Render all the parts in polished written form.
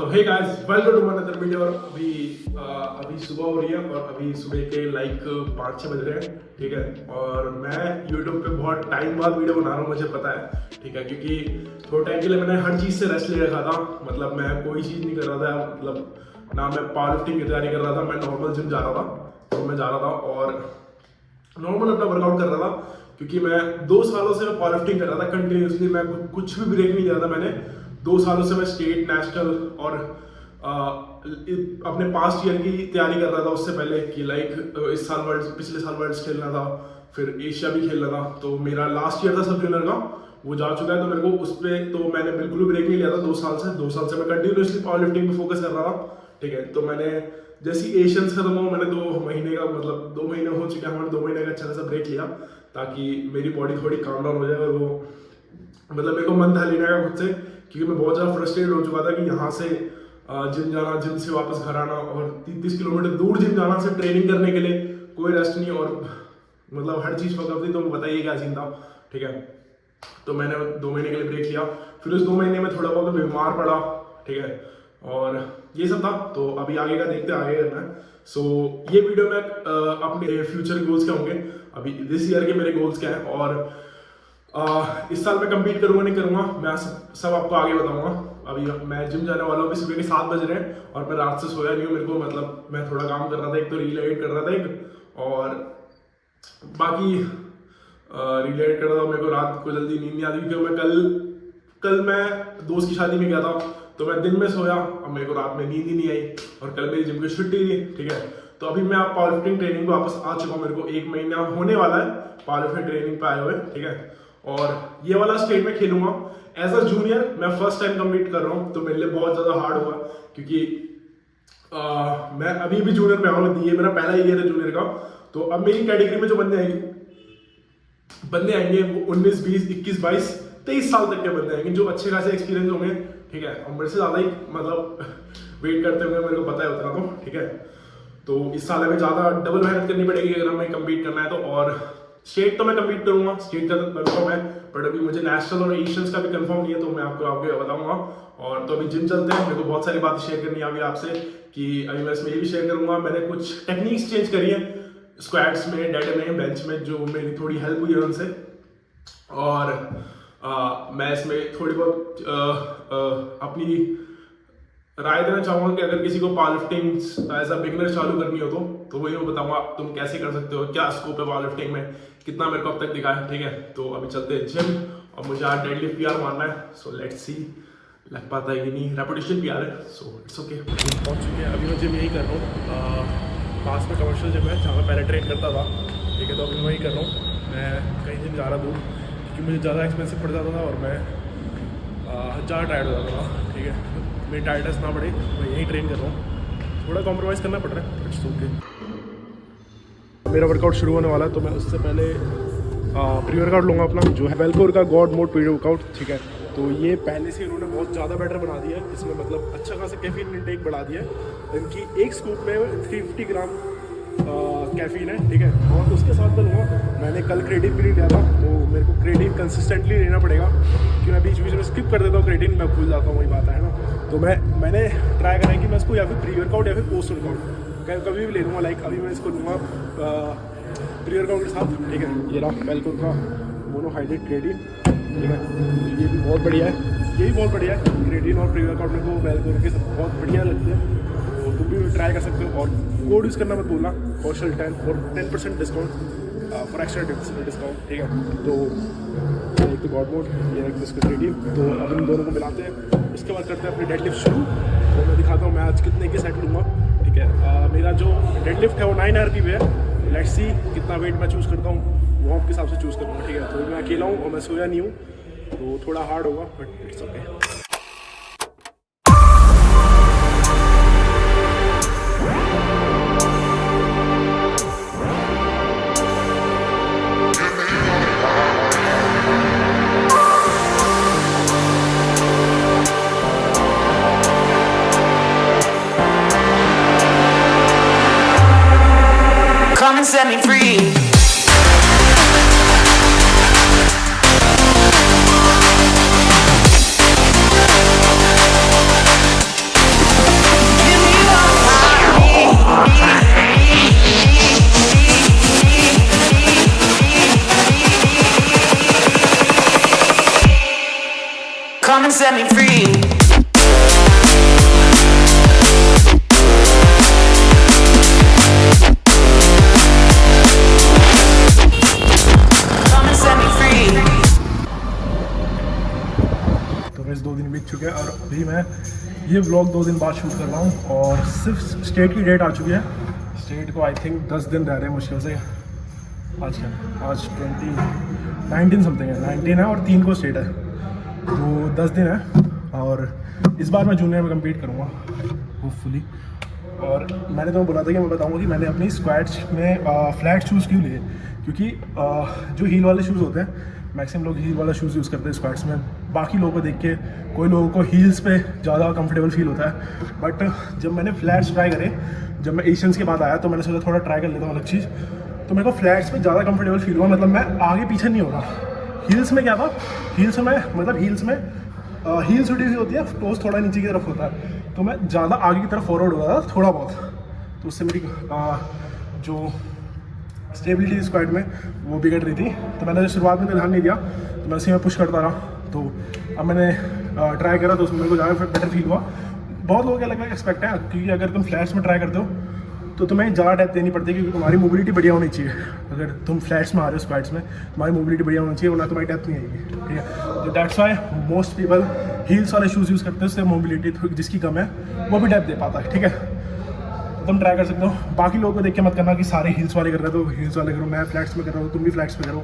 तो hey guys, welcome to my another video. और अभी सुबह हो रही है और अभी सुबह के लाइक 5-6 बज रहे हैं, ठीक है। और मैं YouTube पे बहुत टाइम बाद वीडियो बना रहा हूँ, मुझे पता है, ठीक है, क्योंकि थोड़े टाइम के लिए मैंने हर चीज़ से रेस्ट ले रखा था। मतलब मैं कोई चीज़ नहीं कर रहा था, मतलब ना मैं पावर लिफ्टिंग की तैयारी कर रहा था, मैं नॉर्मल जिम जा रहा था। तो मैं जा रहा था और नॉर्मल अपना वर्कआउट कर रहा था, क्योंकि मैं 2 सालों से मैं पावर लिफ्टिंग कर रहा था कंटिन्यूसली। मैं कुछ भी ब्रेक नहीं दिया था मैंने। 2 सालों से मैं स्टेट, नेशनल और अपने पास्ट ईयर की तैयारी कर रहा था उससे पहले कि लाइक इस साल पिछले साल वर्ल्ड्स खेलना था, फिर एशिया भी खेलना था। तो मेरा लास्ट ईयर था सब जूनियर का, वो जा चुका है। तो मेरे को उस पर तो मैंने बिल्कुल भी ब्रेक नहीं लिया था 2 साल से। 2 साल से मैं कंटिन्यूसली पावर लिफ्टिंग पे फोकस कर रहा था, ठीक है। तो मैंने जैसी एशियंस खत्म हुआ, मैंने 2 महीने का, मतलब 2 महीने हो चुके हैं हमारे, 2 महीने का अच्छा खासा ब्रेक लिया, ताकि मेरी बॉडी थोड़ी काम डाउन हो जाए। और वो मतलब मेरे को मन था लेने का खुद से, क्योंकि मैं बहुत ज़्यादा फ्रस्ट्रेटेड हो चुका था कि यहाँ से जिम जाना, जिम से वापस घर आना और 30 किलोमीटर दूर जिम जाना, से ट्रेनिंग करने के लिए कोई रेस्ट नहीं, और मतलब हर चीज़ फकअप थी। तो बताइए क्या सीन था, ठीक है। तो मैंने 2 महीने के लिए ब्रेक लिया, फिर उस 2 महीने में थोड़ा बहुत बीमार पड़ा, ठीक है, और ये सब था। तो अभी आगे का देखते आगे करना है। सो ये वीडियो में अपने फ्यूचर गोल्स क्या होंगे, अभी दिस ईयर के मेरे गोल्स क्या हैं, और इस साल मैं कंपीट करूंगा नहीं करूंगा, मैं सब आपको आगे बताऊंगा। अभी मैं जिम जाने वाला हूँ, अभी सुबह के 7 बज रहे हैं और मैं रात से सोया नहीं हूँ। मेरे को मतलब मैं थोड़ा काम कर रहा था, एक तो रील एडिट कर रहा था एक, और बाकी रील एडिट कर रहा था। मेरे को रात को जल्दी नींद नहीं आती, क्योंकि मैं कल मैं दोस्त की शादी में गया था, तो मैं दिन में सोया और मेरे को रात में नींद ही नहीं आई, और कल मेरी जिम की छुट्टी थी, ठीक है। तो अभी मैं पावर लिफ्टिंग ट्रेनिंग पे वापस आ चुका हूँ। मेरे को 1 महीना होने वाला है पावर लिफ्टिंग ट्रेनिंग पे आए हुए, ठीक है। और ये वाला स्टेट में खेलूंगा एज अ जूनियर। मैं फर्स्ट टाइम कम्पीट कर रहा हूँ, तो मेरे लिए बहुत ज़्यादा हार्ड हुआ, क्योंकि मैं अभी भी जूनियर में हूँ, ये मेरा पहला ईयर है जूनियर का। तो अब मेरी कैटेगरी में जो बंदे आएंगे वो 19, 20, 21, 22, 23 साल तक के बंदे आएंगे, जो अच्छे खासे एक्सपीरियंस होंगे, ठीक है, और मेरे से ज़्यादा ही मतलब वेट करते होंगे, मेरे को पता है उतना, तो ठीक है। तो इस साल में ज़्यादा डबल मेहनत करनी पड़ेगी अगर हमें कम्पीट करना है तो। और स्टेट तो मैं कम्पीट करूंगा, स्टेट का तो कंफर्म है, बट अभी मुझे नेशनल और एशियंस का भी कंफर्म नहीं है, तो मैं आपको आगे बताऊंगा। और तो अभी जिम चलते हैं, मेरे को बहुत सारी बातें शेयर करनी है अभी आपसे, कि अभी मैं इसमें ये भी शेयर करूंगा। मैंने कुछ टेक्निक्स चेंज करी है स्क्वाट्स में, डेड में, बेंच में, जो मेरी थोड़ी हेल्प हुई है उनसे। और मैं इसमें थोड़ी बहुत अपनी राय देना चाहूँगा कि अगर किसी को powerlifting as a beginner चालू करनी हो तो वही मैं बताऊंगा तुम कैसे कर सकते हो, क्या स्कोप है पावर लिफ्टिंग में, कितना मेरे को अब तक दिखा है, ठीक है। तो अभी चलते हैं जिम, और मुझे आज डेडलिफ्ट PR मारना है। सो लेट्स सी लग पाता है कि नहीं, रेपिटेशन PR है, सो इट्स ओके। पहुंच चुके हैं, अभी मैं जिम यही कर रहा हूँ, पास में कमर्शियल जिम है जहाँ मैं पहले ट्रेन करता था, ठीक है। तो अभी मैं वही कर रहा हूँ, मैं कहीं जिम जा रहा दूर, क्योंकि मुझे ज़्यादा एक्सपेंसिव पड़ जाता था और मैं ज़्यादा टायर्ड हो जाता था, ठीक है। मेरी टायर्डनेस ना बढ़े, मैं यहीं ट्रेन कर रहा हूँ, थोड़ा कॉम्प्रोमाइज़ करना पड़ रहा है, इट्स ओके। मेरा वर्कआउट शुरू होने वाला है, तो मैं उससे पहले प्री वर्कआउट लूँगा अपना, जो है वेलकोर का गॉड मोड प्री वर्कआउट, ठीक है। तो ये पहले से इन्होंने बहुत ज़्यादा बेटर बना दिया है, इसमें मतलब अच्छा खासा कैफीन इंटेक बढ़ा दिया है। इनकी एक स्कूप में 350 ग्राम कैफीन है, ठीक है। और उसके साथ मैं लूँगा, मैंने कल क्रेटिन भी नहीं लिया था, तो मेरे को क्रेटिन कंसिस्टेंटली लेना पड़ेगा, क्योंकि मैं बीच बीच में स्किप कर देता हूँ क्रेटिन, मैं भूल जाता हूँ, वही बात है ना। तो मैंने ट्राई करा है कि मैं इसको या फिर प्री वर्कआउट या फिर पोस्ट वर्कआउट कभी भी ले लूँगा। लाइक अभी मैं इसको लूँगा प्री वर्कआउट के साथ, ठीक है। ये रहा वेलकोर का मोनोहाइड्रेट क्रेटिन, ठीक है। ये भी बहुत बढ़िया है, ये भी बहुत बढ़िया है क्रेटिन और प्री वर्कआउट में, को वेलकोर के सब बहुत बढ़िया लगते हैं, तो तुम भी ट्राई कर सकते हो। और कोड यूज़ करना मत भूलना, कौशल10 for 10% discount, for extra discount, ठीक है। तो एक तो गॉड मोड, ये एक इसका क्रेटिन, तो अब इन दोनों को मिलाते हैं, उसके बाद करते हैं अपनी डेडलिफ्ट शुरू। तो मैं दिखाता हूँ मैं आज कितने के सेट लूँगा, ठीक है। मेरा जो डेडलिफ्ट है वो 9 RP पे है, लेट्स सी कितना वेट मैं चूज़ करता हूँ, वो आपके हिसाब से चूज़ करूँगा, ठीक है। तो मैं अकेला हूँ और मैं सोया नहीं हूँ, तो थोड़ा हार्ड होगा, but it's okay. Come and set me free. set me free. Come and set me free. तो बस 2 दिन बीत चुके हैं और अभी मैं ये व्लॉग 2 दिन बाद शूट कर रहा हूँ और सिर्फ स्टेट की डेट आ चुकी है। स्टेट को आई थिंक 10 दिन रह रहे हैं मुश्किल से। आज 19 समथिंग है, 19 है और 3 को स्टेट है, तो 10 दिन है। और इस बार मैं जूनियर में कम्पीट करूँगा होपफुली। और मैंने तुम्हें बोला था कि मैं बताऊँगा कि मैंने अपनी स्क्वाड्स में फ्लैट शूज़ क्यों लिए, क्योंकि जो हील वाले शूज़ होते हैं मैक्सिमम लोग हील वाला शूज़ यूज़ करते हैं स्क्वाड्स में। बाकी लोगों को देख के कोई लोगों को हील्स पे ज़्यादा कंफर्टेबल फील होता है, बट जब मैंने फ्लैट्स ट्राई करे, जब मैं एशियंस के बाद आया तो मैंने सोचा थोड़ा ट्राई कर लेता हूँ अलग चीज़, तो मेरे को फ्लैट्स पे ज़्यादा कंफर्टेबल फील हुआ। मतलब मैं आगे पीछे नहीं हो रहा। हील्स में क्या था, हील्स में हील्स उठी हुई होती है, टोस थोड़ा नीचे की तरफ होता है, तो मैं ज़्यादा आगे की तरफ फॉरवर्ड हो रहा था थोड़ा बहुत, तो उससे मेरी जो स्टेबिलिटी स्क्वाड में वो बिगड़ रही थी। तो मैंने शुरुआत में ध्यान नहीं दिया, तो मैं उसी में पुश करता रहा। तो अब मैंने ट्राई करा तो उसमें मेरे को ज़्यादा बेटर फील हुआ। बहुत लोगों के अलग अलग एक्सपेक्ट है, क्योंकि अगर तुम फ्लैट्स में ट्राई करते हो तो तुम्हें ज़्यादा डेप्थ देनी पड़ती है, क्योंकि तुम्हारी मोबिलिटी बढ़िया होनी चाहिए। अगर तुम फ्लैट्स में आ रहे हो स्क्वाड्स में, तुम्हारी मोबिलिटी बढ़िया होनी चाहिए, वरना तुम्हारी डेप्थ नहीं आएगी, ठीक है। तो that's why most people heels वाले शूज़ यूज़ करते हैं, उससे मोबिलिटी जिसकी कम है वो भी डेप्थ दे पाता है, ठीक है। तो तुम ट्राई कर सकते हो। बाकी लोगों को देख के मत करना कि सारे हील्स वाले कर रहे हो तो हील्स वाले करो, मैं फ्लैट्स में कर रहा हूँ, तुम भी फ्लैट्स में करो।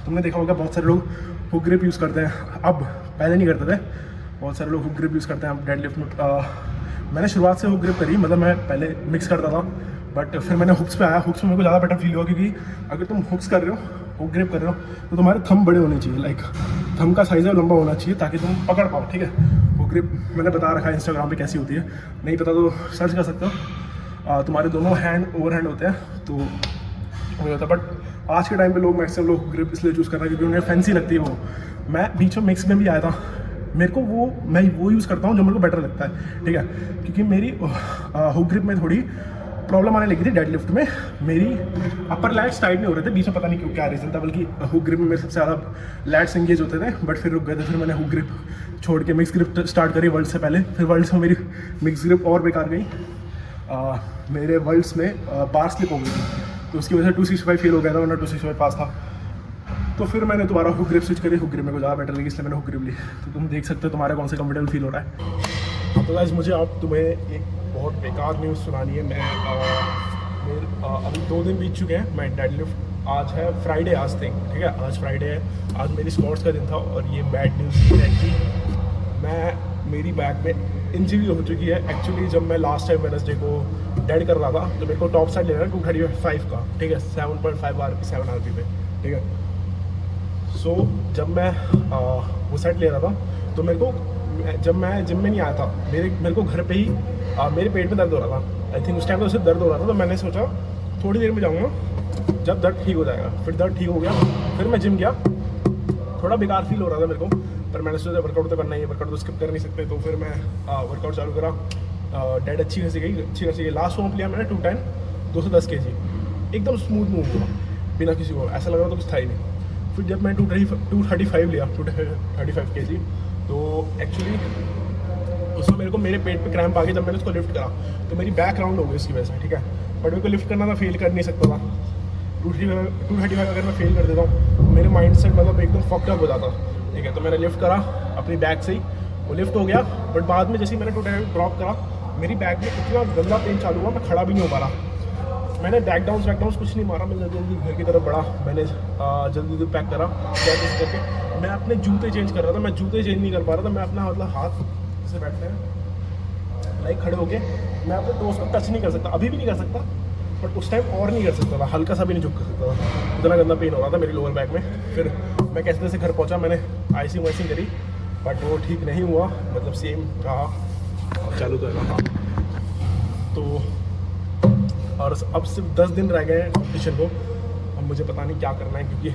तुमने देखा होगा बहुत सारे लोग हुक ग्रिप यूज़ करते हैं, अब पहले नहीं करते थे। बहुत सारे लोग हुक ग्रिप यूज़ करते हैं अब डेडलिफ्ट में। मैंने शुरुआत से हुक ग्रिप करी, मतलब मैं पहले मिक्स करता था, बट फिर मैंने हुक्स पे आया। हुक्स में मेरे को ज़्यादा बेटर फील हुआ, क्योंकि अगर तुम हुक्स कर रहे हो, हुक ग्रिप कर रहे हो, तो तुम्हारे थंब बड़े होने चाहिए, लाइक थंब का साइज़ लंबा होना चाहिए, ताकि तुम पकड़ पाओ, ठीक है। हुक ग्रिप मैंने बता रखा है इंस्टाग्राम पे कैसी होती है, नहीं पता तो सर्च कर सकते हो। तुम्हारे दोनों हैंड ओवर हैंड होते हैं, तो वही होता है। बट आज के टाइम पे लोग मैक्सिमम लोग ग्रिप इसलिए चूज़ कर रहे हैं क्योंकि उन्हें फैंसी लगती है वो। मैं बीच में मिक्स में भी आया था, मेरे को मैं वो यूज़ करता हूँ जो मेरे को बेटर लगता है, ठीक है। क्योंकि मेरी हुक ग्रिप में थोड़ी प्रॉब्लम आने लगी थी डेडलिफ्ट में, मेरी अपर लैट्स टाइट नहीं हो रहे थे बीच में, पता नहीं क्यों क्या रीज़न था। बल्कि हुक ग्रिप में मेरे सबसे ज़्यादा लैट्स एंगेज होते थे, बट फिर रुक गए थे। फिर मैंने हुक ग्रिप छोड़ के मिक्स ग्रिप स्टार्ट करी वर्ल्ड से पहले। फिर वर्ल्ड्स में मेरी मिक्स ग्रिप और बेकार गई, मेरे वर्ल्ड्स में बार स्लिप हो गई थी, तो उसकी वजह से 265 फेल हो गया था, वरना 265 पास था। तो फिर मैंने दोबारा हुक ग्रिप स्विच करी, हुक ग्रिप मेरे को ज़्यादा बेटर लगी, इसलिए मैंने हुक ग्रिप ली। तो तुम देख सकते हो तुम्हारा कौन सा कंफर्टेबल फील हो रहा है। तो गाइस मुझे अब तुम्हें एक बहुत बेकार न्यूज़ सुनानी है। मैं अभी 2 दिन बीत चुके हैं, मैं डेडलिफ्ट, आज है फ्राइडे, आज थिंक, ठीक है, आज फ्राइडे है, आज मेरी स्क्वाट्स का दिन था। और ये बैड न्यूज़ है कि मेरी बैक में इंजरी हो चुकी है। एक्चुअली जब मैं लास्ट टाइम वेडनेसडे को डेड कर रहा था, तो मेरे को टॉप साइड लेना है 235 का, ठीक है, 7.5 RP 7 RP पे, ठीक है। सो जब मैं वो सेट ले रहा था, तो मेरे को जब मैं जिम में नहीं आया था, मेरे को घर पे ही मेरे पेट में दर्द हो रहा था। आई थिंक उस टाइम तो सिर्फ दर्द हो रहा था, तो मैंने सोचा थोड़ी देर में जाऊँगा, जब दर्द ठीक हो जाएगा। फिर दर्द ठीक हो गया, फिर मैं जिम गया, थोड़ा बेकार फील हो रहा था मेरे को, पर मैंने सोचा वर्कआउट तो करना ही है, वर्कआउट तो स्किप कर नहीं सकते। तो फिर मैं वर्कआउट चालू करा, डेड अच्छी खासी गई। लास्ट वार्म लिया मैंने 2 टाइम 210 kg, एकदम स्मूथ मूव हुआ बिना किसी को ऐसा लग रहा था कुछ था ही नहीं। फिर जब मैं 235 लिया 235 kg, तो एक्चुअली उसमें मेरे को मेरे पेट पे क्रैम्प आ गया। जब मैंने उसको लिफ्ट करा तो मेरी बैक राउंड हो गई उसकी वजह से, ठीक है। बट मेरे को लिफ्ट करना था, फेल कर नहीं सकता था। 235 अगर मैं फेल कर देता हूँ, मेरे माइंड सेट मतलब एकदम फक्ड अप हो जाता, ठीक है। तो मैंने लिफ्ट करा अपनी बैक से ही, वो लिफ्ट हो गया। बट बाद में जैसे ही मैंने 235 ड्रॉप करा, मेरी बैक में इतना गंदा पेन चालू हुआ, मैं खड़ा भी नहीं हो पा रहा। मैंने बैकडाउंस कुछ नहीं मारा, मैं जल्दी घर की तरफ बढ़ा, मैंने जल्दी पैक करा जैसे करके। मैं अपने जूते चेंज कर रहा था, मैं जूते चेंज नहीं कर पा रहा था। मैं अपना मतलब हाथ जैसे बैठते हैं लाइक खड़े होके, मैं अपने टोस को टच नहीं कर सकता, अभी भी नहीं कर सकता, बट उस टाइम और नहीं कर सकता था, हल्का सा भी नहीं झुक सकता था, इतना गंदा पेन हो रहा था मेरी लोअर बैक में। फिर मैं कैसे तैसे घर पहुंचा, मैंने आइसिंग वाइसिंग करी, बट वो ठीक नहीं हुआ, मतलब सेम रहा, चालू तो रहा। तो और अब सिर्फ 10 दिन रह गए हैं कॉम्पिटिशन को। अब मुझे पता नहीं क्या करना है, क्योंकि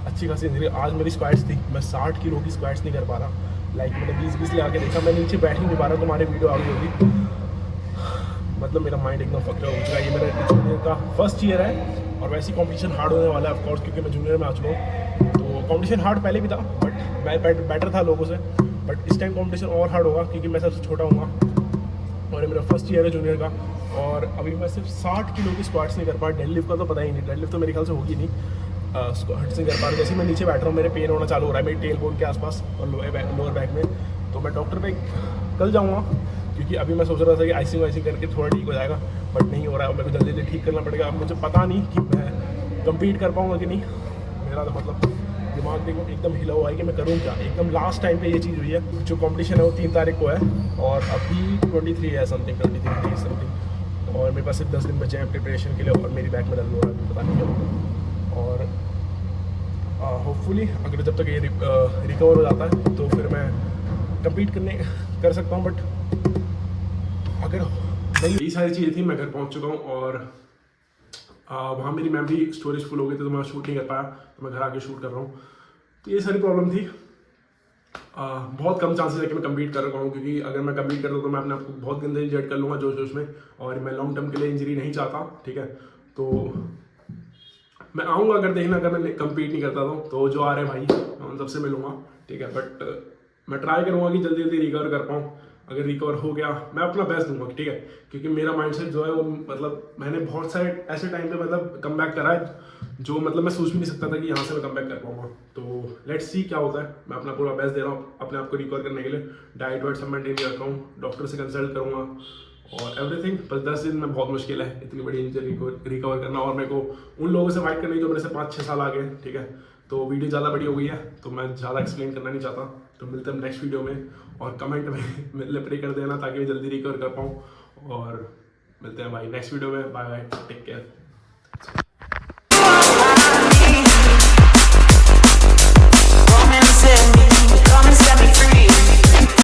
अच्छी खासी इंजरी। आज मेरी स्क्वाट्स थी, मैं 60 किलो की स्क्वाट्स नहीं कर पा रहा, लाइक मैंने 20 लगा के देखा, मैं नीचे बैठ ही नहीं पा रहा। तुम्हारी वीडियो आ गई होगी, मतलब मेरा माइंड एकदम फक्ड हो चुका है। ये मेरा जूनियर का फर्स्ट ईयर है, और वैसे ही कॉम्पिटिशन हार्ड होने वाला है ऑफकोर्स, क्योंकि मैं जूनियर में आ चुका हूँ। तो कंपटीशन हार्ड पहले भी था, बट मैं बेटर था लोगों से, बट इस टाइम कंपटीशन और हार्ड होगा क्योंकि मैं सबसे छोटा हूँ और मेरा फर्स्ट ईयर है जूनियर का। और अभी मैं सिर्फ 60 किलो की स्क्वाट्स नहीं कर पा, डेडलिफ्ट का तो पता ही नहीं, डेडलिफ्ट तो मेरे ख्याल से होगी नहीं, स्क्वाट्स नहीं कर पा रहा। जैसे मैं नीचे बैठ रहा हूँ मेरे पेन होना चालू हो रहा है मेरी टेल बोन के आसपास और लोअर बैक में। तो मैं डॉक्टर पे कल जाऊँगा क्योंकि अभी मैं सोच रहा था कि आइसिंग वाइसिंग करके थोड़ा ठीक हो जाएगा, बट नहीं हो रहा है। मेरे को जल्दी जल्दी ठीक करना पड़ेगा। अब मुझे पता नहीं कि मैं कम्पीट कर पाऊँगा कि नहीं। मेरा तो मतलब दिमाग देखो एकदम हिला हुआ है कि मैं करूँ क्या। एकदम लास्ट टाइम पे ये चीज़ हुई है। जो कंपटीशन है वो 3 तारीख को है और अभी 23 है समथिंग, 23 डेज समथिंग, और मेरे पास सिर्फ 10 दिन बचे हैं प्रिपरेशन के लिए और मेरी बैक में दर्द हो रहा है, पता नहीं क्या होगा। और होपफुली अगर जब तक ये रिकवर हो जाता है तो फिर मैं कम्पीट कर सकता हूँ। बट अगर नहीं, यही सारी चीज़ें थी। मैं घर पहुँच चुका हूँ और वहाँ मेरी मेमोरी स्टोरेज फुल हो गई थी तो मैं शूट नहीं कर पाया, तो मैं घर आके शूट कर रहा हूँ। तो ये सारी प्रॉब्लम थी। बहुत कम चांसेस है कि मैं कम्पीट कर रहा हूँ, क्योंकि अगर मैं कम्पीट करता हूँ तो मैं अपने आप को बहुत गंदे इंजर्ड कर लूँगा जोश में, और मैं लॉन्ग टर्म के लिए इंजरी नहीं चाहता, ठीक है। तो मैं आऊँगा अगर देखना, अगर मैं कम्पीट नहीं करता तो जो आ रहे भाई मैं उन सबसे मिलूँगा, ठीक है। बट मैं ट्राई करूँगा कि जल्दी जल्दी रिकवर कर पाऊँ। अगर रिकवर हो गया मैं अपना बेस्ट दूंगा, ठीक है, क्योंकि मेरा माइंडसेट जो है वो मतलब मैंने बहुत सारे ऐसे टाइम पे मतलब कम बैक करा है जो मतलब मैं सोच भी नहीं सकता था कि यहाँ से मैं कम बैक कर पाऊंगा। तो लेट्स सी क्या होता है। मैं अपना पूरा बेस्ट दे रहा हूँ अपने आप को रिकवर करने के लिए। डाइट वाइट सब मेंटेन कर रहा हूँ, डॉक्टर से कंसल्ट करूँगा और एवरीथिंग। बस 10 दिन में बहुत मुश्किल है इतनी बड़ी इंजरी को रिकवर करना, और मेरे को उन लोगों से फाइट करनी जो मेरे से 5-6 साल आगे, ठीक है। तो वीडियो ज़्यादा बड़ी हो गई है तो मैं ज़्यादा एक्सप्लेन करना नहीं चाहता। तो मिलते हैं नेक्स्ट वीडियो में, और कमेंट में मेरे प्रे कर देना ताकि मैं जल्दी रिकवर कर पाऊँ। और मिलते हैं भाई नेक्स्ट वीडियो में। Bye bye, take care.